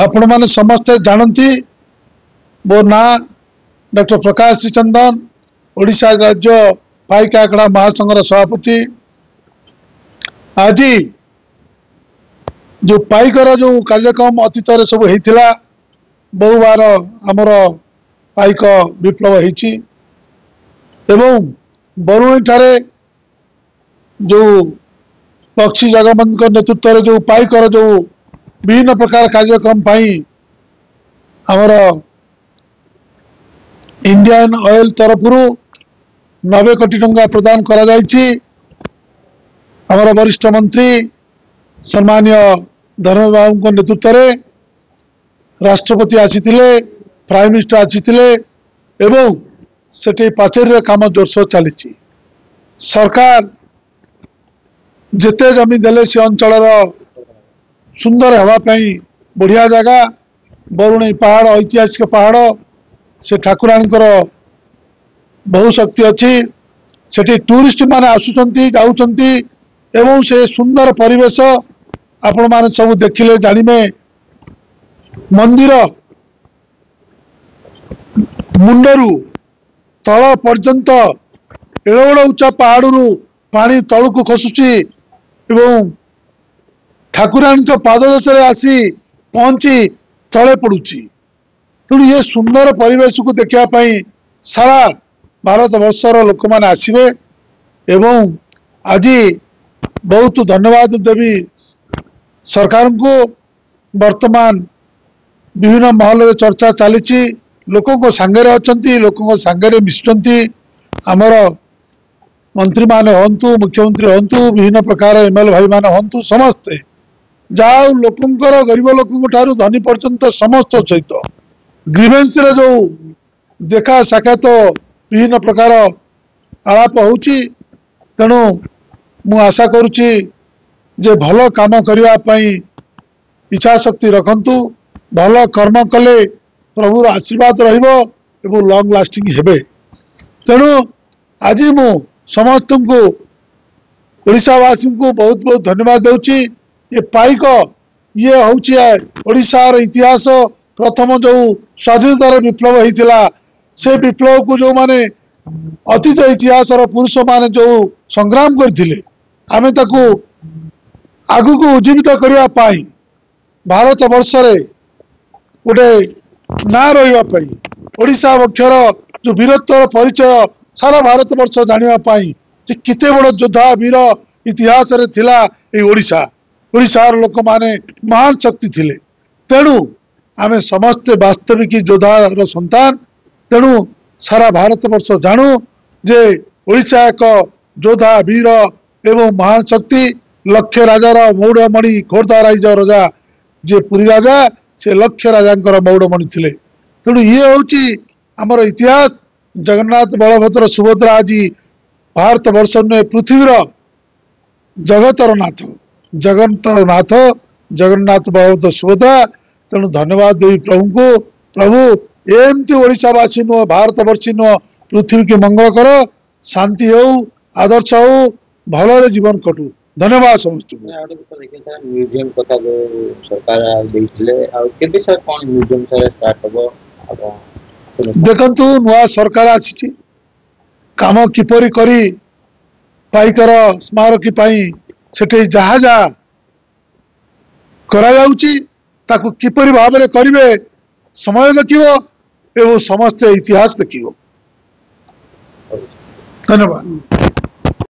आपण मैंने समस्ते जानती मो ना डॉक्टर प्रकाश श्रीचंदन ओडिशा राज्य पाइक आंकड़ा महासंघर सभापति। आज जो पाइकर जो कार्यक्रम अतीत सब होता बहु बार आमर पाइक विप्लव होती एवं बरुणी ठारे जो पक्षी जगबंध नेतृत्व जो पाइकर जो विभिन्न प्रकार कार्यक्रम आमर इंडियन ऑयल तरफ 90 कोटी टंका प्रदान करा जायछि। आमर वरिष्ठ मंत्री सम्मान्य धर्मेंद्र बाबू नेतृत्व में राष्ट्रपति आसीथिले, प्राइम मिनिस्टर आसीथिले एवं सेठी पाचेरी काम जोरसोर चली। सरकार जेते जमी देले से अंचल सुंदर हवापाई बढ़िया जगह बरुणी पहाड़ ऐतिहासिक पहाड़ से ठाकुराणीकर बहु शक्ति अच्छी सेठी टूरिस्ट माने आसुचंती जाउचंती एवं से सुंदर परिवेश आपण माने सब देखिले जानिमे। मंदिर मुंडरू तल पर्यंत एड़े बड़ उच्चा पहाड़ू पानी तलू खसुची एवं ठाकुराणी पाददेश आसी पहुंची तले पड़ुची। तेणु ये सुंदर परिवेश को देखापी सारा भारत वर्षर लोक मैंने आसवे एवं आज बहुत धन्यवाद देवी सरकार को। वर्तमान विभिन्न महल चर्चा चली लोकों को सांगे अच्छा लोकों को सांगे मिशुंट आमर मंत्री माने हंतु मुख्यमंत्री हंतु विभिन्न प्रकार एमएलए भाई माने हंतु समस्ते जाओ लोकंकर गरीब लोकों ठारू धनी पर्यंत समस्त सहित ग्रीवेंस जो देखा साक्षात विभिन्न प्रकार आलाप होची। तेणु मु आशा करुच्ची जे भल काम करने इच्छा शक्ति रखंतु भल कर्म कले प्रभुर आशीर्वाद रहिबो लॉन्ग लास्टिंग हेबे। तेणु आज मु समस्त को ओडिशावासी को बहुत बहुत धन्यवाद देउची। ये पाइक ये हूँ ओडिशार इतिहास प्रथम जो स्वाधीनतार विप्लव होता से विप्लव को जो माने अतीत इतिहास पुरुष माने जो संग्राम करथिले आमे ताकू आगु को उज्जीवित करने भारत वर्ष गोटे ना रही ओडिशा पक्षर जो वीरत्वर परिचय सारा भारत वर्ष जानापी केते बड़ योद्धा वीर इतिहास रे थिला ए ओडिशा ओडिशार लोक माने महान शक्ति थिले। तेणु आमे समस्ते वास्तविक योद्धार संतान। तेणु सारा भारत वर्ष जानू जे ओडिशा एक योद्धा वीर एवं महान शक्ति लक्ष्य राजार मौड़मणि खोर्धा राइज राजा जे पुरी राजा से लक्ष्य राजा मौड़मणि थिले। तेणु ये हूँ आमर इतिहास जगन्नाथ बलभद्र सुभद्रा आज भारत वर्ष नुहे पृथ्वीर जगतर नाथ जगन्नाथ बलभद्र सुभद्रा। तेणु धन्यवाद देवी प्रभु को। प्रभु एमती ओडिशावासी नुह भारत वर्षी नुह पृथ्वी के मंगल कर शांति हो आदर्श हो भल जीवन कटू। धन्यवाद समस्त म्यूजियम कथा जो सरकार देते सर कौन म्यूजियम सर स्टार्ट हम देखु नुआ सरकार आसी काम किपरि करी पाइकर स्मारकी से जहा जहा करा जाउची ताकू किपरि भाव में करिवे समय देखियो एवं समस्त इतिहास देखियो। धन्यवाद।